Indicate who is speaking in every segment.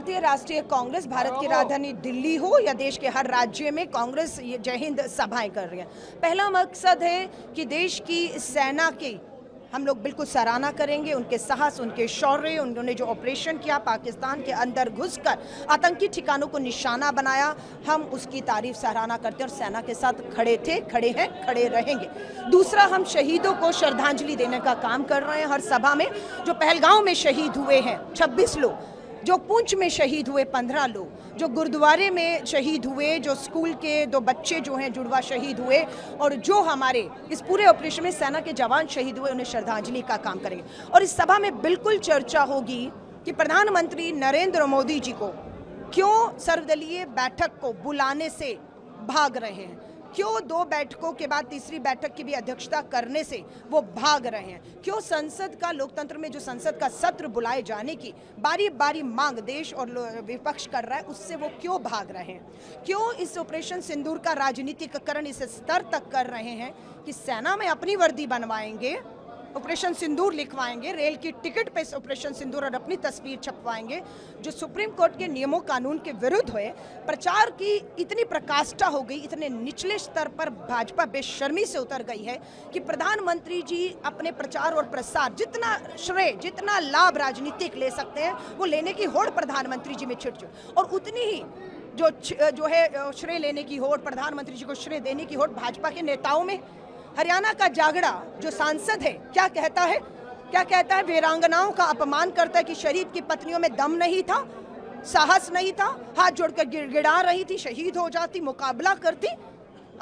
Speaker 1: भारतीय राष्ट्रीय कांग्रेस भारत की राजधानी दिल्ली हो या देश के हर राज्य में कांग्रेस ये जय हिंद सभाएं कर रही है। पहला मकसद है कि देश की सेना की हम लोग बिल्कुल सराहना करेंगे, उनके साहस, उनके शौर्य, उन्होंने जो ऑपरेशन किया, पाकिस्तान के अंदर घुसकर आतंकी ठिकानों को निशाना बनाया, हम उसकी तारीफ सराहना करते हैं और सेना के साथ खड़े थे, खड़े हैं, खड़े रहेंगे। दूसरा, हम शहीदों को श्रद्धांजलि देने का काम कर रहे हैं। हर सभा में जो पहलगांव में शहीद हुए हैं 26 लोग, जो पुंछ में शहीद हुए 15 लोग, जो गुरुद्वारे में शहीद हुए, जो स्कूल के 2 बच्चे जो हैं जुड़वा शहीद हुए, और जो हमारे इस पूरे ऑपरेशन में सेना के जवान शहीद हुए, उन्हें श्रद्धांजलि का काम करेंगे। और इस सभा में बिल्कुल चर्चा होगी कि प्रधानमंत्री नरेंद्र मोदी जी को क्यों सर्वदलीय बैठक को बुलाने से भाग रहे हैं, क्यों 2 बैठकों के बाद तीसरी बैठक की भी अध्यक्षता करने से वो भाग रहे हैं, क्यों संसद का, लोकतंत्र में जो संसद का सत्र बुलाए जाने की बारी बारी मांग देश और विपक्ष कर रहा है, उससे वो क्यों भाग रहे हैं, क्यों इस ऑपरेशन सिंदूर का राजनीतिकरण इस स्तर तक कर रहे हैं कि सेना में अपनी वर्दी बनवाएंगे, ऑपरेशन सिंदूर लिखवाएंगे, रेल की टिकट पे ऑपरेशन सिंदूर और अपनी तस्वीर छपवाएंगे, जो सुप्रीम कोर्ट के नियमों कानून के विरुद्ध हुए। प्रचार की इतनी प्रकाष्ठा हो गई, इतने निचले स्तर पर भाजपा बेशर्मी से उतर गई है कि प्रधानमंत्री जी अपने प्रचार और प्रसार जितना श्रेय, जितना लाभ राजनीतिक ले सकते हैं, वो लेने की होड़ प्रधानमंत्री जी में छिड़ चुकी, और उतनी ही जो है श्रेय लेने की होड़, प्रधानमंत्री जी को श्रेय देने की होड़ भाजपा के नेताओं में। हरियाणा का जागड़ा जो सांसद है क्या कहता है, वीरांगनाओं का अपमान करता है कि शरीफ की पत्नियों में दम नहीं था, साहस नहीं था, हाथ जोड़कर गिड़गिड़ा रही थी, शहीद हो जाती, मुकाबला करती,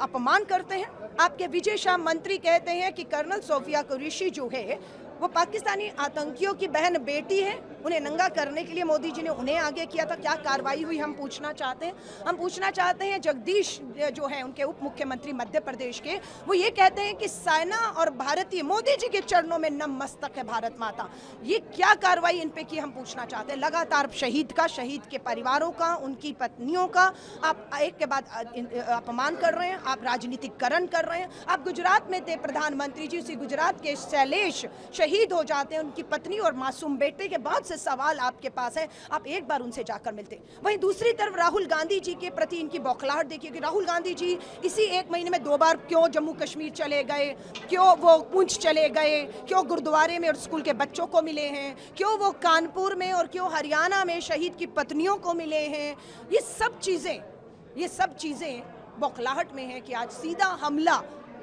Speaker 1: अपमान करते हैं। आपके विजय शाह मंत्री कहते हैं कि कर्नल सोफिया कुरैशी जो है वो पाकिस्तानी आतंकियों की बहन बेटी है, उन्हें नंगा करने के लिए मोदी जी ने उन्हें आगे किया था। क्या कार्रवाई हुई हम पूछना चाहते हैं। जगदीश जो है उनके उप मुख्यमंत्री मध्य प्रदेश के, वो ये कहते हैं कि सेना और भारतीय मोदी जी के चरणों में नम मस्तक है भारत माता। ये क्या कार्रवाई इन पे की हम पूछना चाहते हैं। लगातार शहीद के परिवारों का, उनकी पत्नियों का आप एक के बाद अपमान कर रहे हैं, आप राजनीतिकरण कर रहे हैं। आप गुजरात में थे प्रधानमंत्री जी, उसी गुजरात के शैलेश शहीद हो जाते हैं, उनकी पत्नी और मासूम बेटे के बहुत से सवाल आपके पास है, आप एक बार उनसे जाकर मिलते। वहीं दूसरी तरफ राहुल गांधी जी के प्रति इनकी बौखलाहट देखिए कि राहुल गांधी जी इसी 1 महीने में 2 बार क्यों जम्मू कश्मीर चले गए, क्यों वो पुंछ चले गए, क्यों गुरुद्वारे में और स्कूल के बच्चों को मिले हैं, क्यों वो कानपुर में और क्यों हरियाणा में शहीद की पत्नियों को मिले हैं। ये सब चीजें बौखलाहट में है कि आज सीधा हमला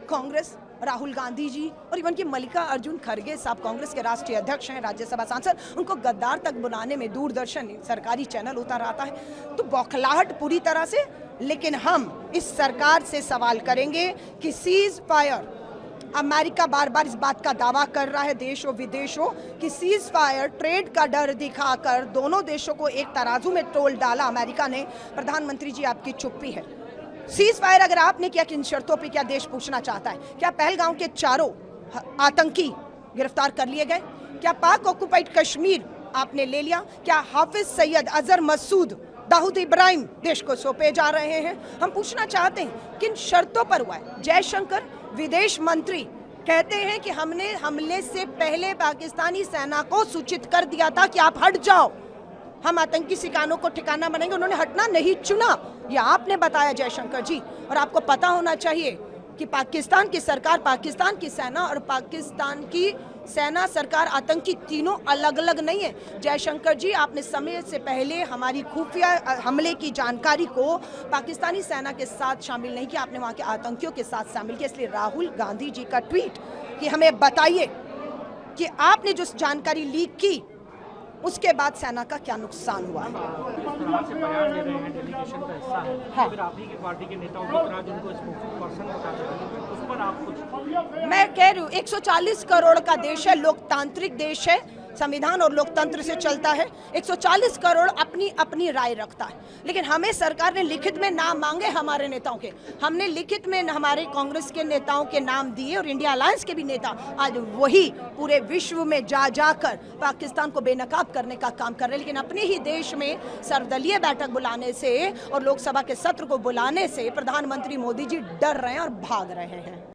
Speaker 1: कांग्रेस, राहुल गांधी जी और इवन की मल्लिकार्जुन खड़गे साहब, कांग्रेस के राष्ट्रीय अध्यक्ष हैं, राज्यसभा सांसद, उनको गद्दार तक बुलाने में दूरदर्शन सरकारी चैनल उतर आता है। तो बौखलाहट पूरी तरह से। लेकिन हम इस सरकार से सवाल करेंगे कि सीज फायर, अमेरिका बार बार इस बात का दावा कर रहा है, देश और विदेश हो, कि सीज फायर, ट्रेड का डर दिखाकर दोनों देशों को एक तराजू में तोल डाला अमेरिका ने। प्रधानमंत्री जी आपकी चुप्पी है। सीज फायर अगर आपने किया, किन शर्तों पे क्या देश पूछना चाहता है? क्या पहलगांव के 4 आतंकी गिरफ्तार कर लिए गए? क्या पाक ऑक्युपाइड कश्मीर आपने ले लिया? क्या हाफिज सैयद, अजहर मसूद, दाऊद इब्राहिम देश को सौंपे जा रहे हैं? हम पूछना चाहते हैं किन शर्तों पर हुआ है? जयशंकर विदेश मंत्री कहते हैं कि हमने हमले से पहले पाकिस्तानी सेना को सूचित कर दिया था कि आप हट जाओ, हम आतंकी ठिकानों को ठिकाना बनाएंगे। उन्होंने हटना नहीं चुना, ये आपने बताया जयशंकर जी। और आपको पता होना चाहिए कि पाकिस्तान की सरकार, पाकिस्तान की सेना और पाकिस्तान की सेना सरकार आतंकी तीनों अलग अलग नहीं है। जयशंकर जी, आपने समय से पहले हमारी खुफिया हमले की जानकारी को पाकिस्तानी सेना के साथ शामिल नहीं किया, आपने वहाँ के आतंकियों के साथ शामिल किया। इसलिए राहुल गांधी जी का ट्वीट कि हमें बताइए कि आपने जो जानकारी लीक की उसके बाद सेना का क्या नुकसान हुआ। मैं कह रही हूँ 140 करोड़ का देश है, लोकतांत्रिक देश है, संविधान और लोकतंत्र से चलता है। 140 करोड़ अपनी अपनी राय रखता है। लेकिन हमें सरकार ने लिखित में नाम मांगे हमारे नेताओं के, हमने लिखित में हमारे कांग्रेस के नेताओं के नाम दिए और इंडिया अलायंस के भी नेता आज वही पूरे विश्व में जाकर पाकिस्तान को बेनकाब करने का काम कर रहे हैं। लेकिन अपने ही देश में सर्वदलीय बैठक बुलाने से और लोकसभा के सत्र को बुलाने से प्रधानमंत्री मोदी जी डर रहे हैं और भाग रहे हैं।